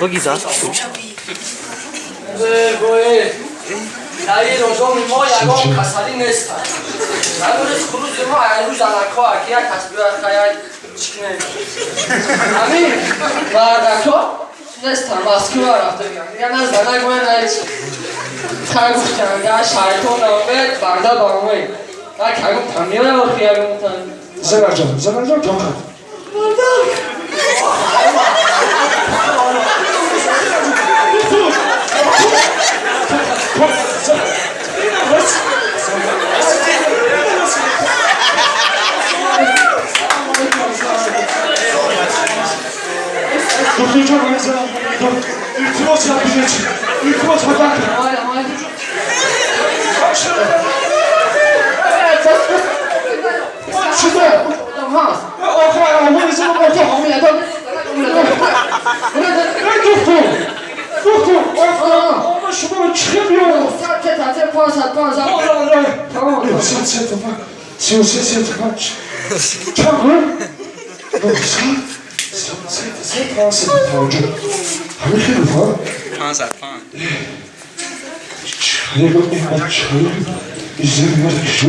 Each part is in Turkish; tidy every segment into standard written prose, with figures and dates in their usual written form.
بگیزا در روزان ما یکان کسری نیستن نگوریز خروج ما ایروز علکا اکی یک تصبیه خیلی چکنه همین مردکا نیستن مسکو رفته بگم دیگه نزده نگوه نه چی کارگوش کنگه شایطان نامه برده باموی نه کارگو تمیه رو خیلی مونتن زنر جان کام Doktor çok önemli. İrtibat yapacak. İrtibat haber. Şurada. Tamam. Ama bizim orta hamile adam. Doktor. Ama şuradan çıkamıyor. Sen pas. Tamam. Sen tamam. Sen tamam. Çabuk. Sen pas et Tanrı. Harika var. پانصد پان Çayı izlemiyor şu.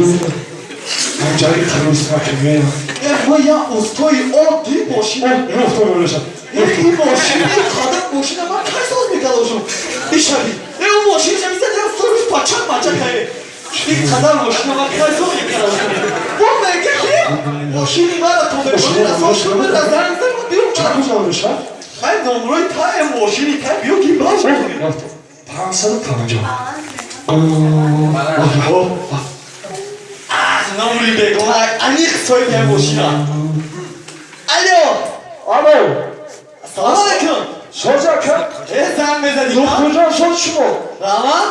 Acayip terörist mahkemeye. Ya ustoy o değil boşuna. Yoktur öyle şey. İyi boşuna, kadın boşuna bak kaysız bir kalmışım. İş abi. O boşuna bize de sormuş paçak hayır. Bir kadar boşuna bak kaysız bir kalmışım. Bu mekeli boşuna bana tobe boşuna biraz daha mı bir Çakmış olmuş ha. hayır numarayı ta boşuna ta bir gibi baş. Pansını tanıyacağım. Numarayı be kolay. Ani söyle boşuna. Alo. Alo. Selamünaleyküm. Soracak. Sen mezedin ha? Doktorcan sor şu mu? Rama?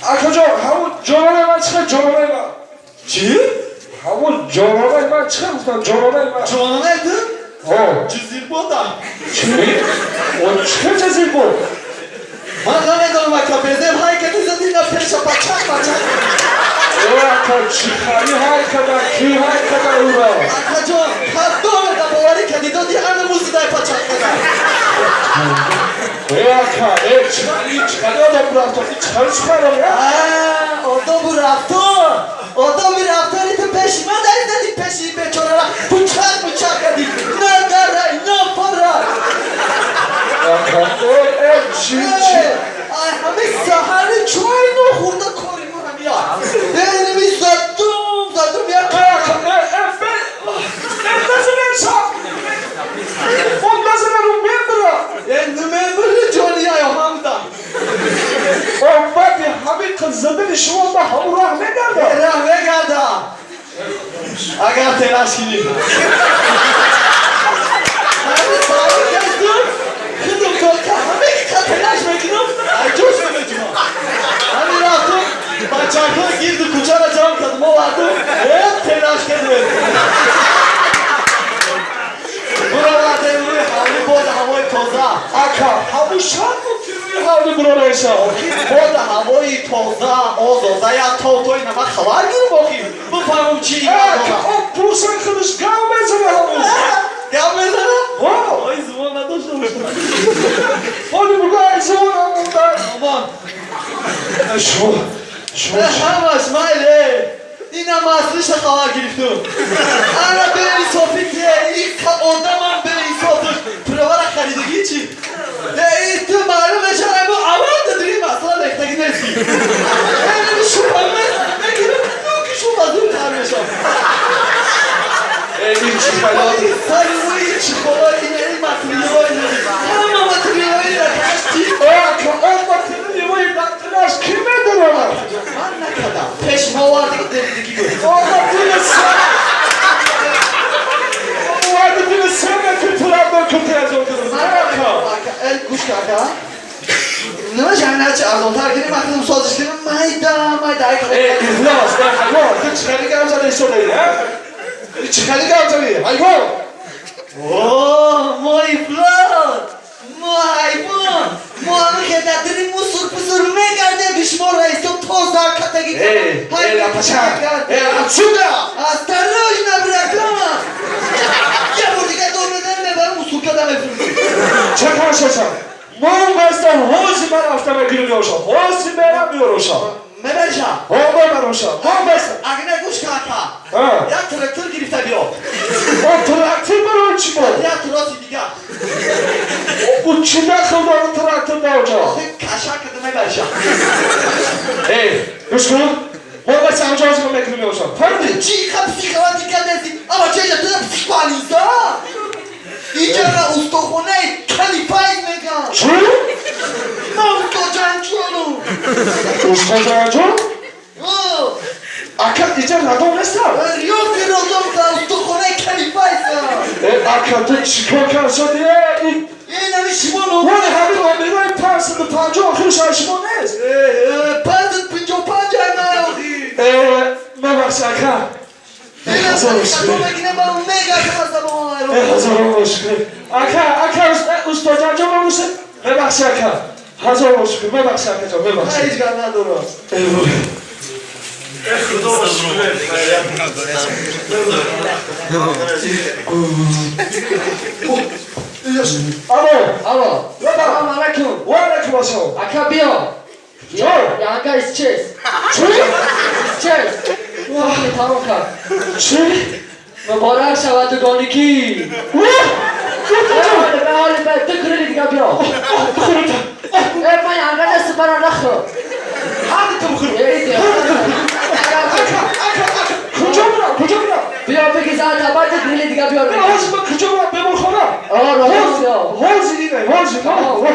Arkadaşlar havu canavayma çıkar canavayma. Çi? Havu canavayma çıkar mısın canavayma? Çoğunu neydin? O. Cüzdür bu da. Çi? O çıkacağız ilk bu. Bana ne durma kapezem hareketi zadıyla perişa paçak. Oraka çıkarı harikadan ki harikadan uğra. Arkacığım, kaddome da bu hareketi do diye anı muziday paçak kadar. Oraka çıkarı da bıraktı. Çıkarım ya. O da bir hafta iti peşime de peşi beçorara bıçak hadi. Ne garay, ne para. Oraka çi. Ay hamik sahari çayını hurda koruyma hem ya. Elimi zattım ya. Oraka ben nasıl insan? O nasıl remember? Remember Johnny ya hamda. O bak ya habi kızının işi oldu. Havu rahmet geldi. Rahme gada. Agar telaş gibi. Hadi sağlık yazdım. Kızım korka. Hamik telaş mekinim. Ay coş memecim. Hadi rahatım. Bacakla girdi kucağına tadım o vardı. Hep telaş geldi. Buralarda emri havlu boda havayı toza. Aka havu şan mı tümü havlu buradaysa? Boda havayı toza. Ozoza ya totoyna bak havar gibi bakayım. Bu pamukçiyi Aka o pulsan kılıç kalmayacak havu. Gelmedi ha? Wow. Ay zamanla da çalıştım. Hadi bu kadar zaman bundan. Aman. Şu. Ama İsmail İnanmazsın şakalar giriftim. Ana böyle sohbet diye ilk oradaman böyle sohbet. Provara karidı geçin. İhtimalı ve şarabı aman da değil mi? Sana bekle gidersin. Öyle bir şüphem ne gibi? Yok ki şüphazım kardeşim. Elin çıkalı. Sarıvayı çıkmalar ileri materyal tamam materyal kaçtı. Aka o batının yuvayı baktılar. Kimmedir ona? Lan ne kadar? Peşme vardı dedi gibi. O batını sen. O batını sen de kültürlerden kültüre zorladın. Aka. El kuş kaka. Ne cennet azon tarkini maklum sözleştiğim mayda. İzlemez ben hayvan. Çıkarı geleceğini söyleyin ha. Çıkarı geleceğini hayvan. Oh, my blood! My blood! Muammer kedadiri musur mega de düşmora isto toza kata gitti. La paçak. Atsuda. Осторожно, братан! Я буду готов на данный вам сука да Çakal başlasam. Mağazdan hozi ben haftama gülmüyorsam. Hozi beğenmiyorsam. Memerca. Hava ben olsam. Mağazdan. Agne kuş kaka. Ha. Ya traktör girifte bir o. O traktör var o çimo. Ya trosi diga. Bu çimden kılmanın traktörde hocam. Kaşa kıdı memerca. Hey, Üskün. Mağazdan hocam beklemiyorsam. Pardon. Ci kapsi kava dikkat etsin. Ama çeşe tına psikvaliza. İcara ustohone kalifayz mega. Çu? Mauto canciolo. Uskocancı? Oh. Akat iyice radon nesam. Rio Pirodon da ustohone kalifayza. Akatı çıkarsa diye ilk. Yine mi şimono? Vay abi o benim pansını pancı okumuş aşımı nes. Pazıt pinco pancana. Mevasaka. Hazır olsun. Yine bana mega kasa bana. Hazır olsun. Aka ustacancı mı mısın? Mevasaka. Hazır olsun. Mevasaka canım mevasaka. Hiç gana doğru. Alo. Alo. Selam aleyküm. Aleyküm assalam. Akabio. Joe. Yanka isçez. Çu? İsçez. Vahli taroka. Çu? Mübarek şevadı gondiki. Hali be tıkırılık yapıyor. Ben yanka ne sıfara nakı. Hadi tımkır. Neydi ya? Kucamla. Biyo peki zaten ben tıkırılık yapıyorum. Ben ağzıma kucamla. Ben orkana. Aa, rahmet ya. Hozi yine. Hozi. Tamam. Hozi.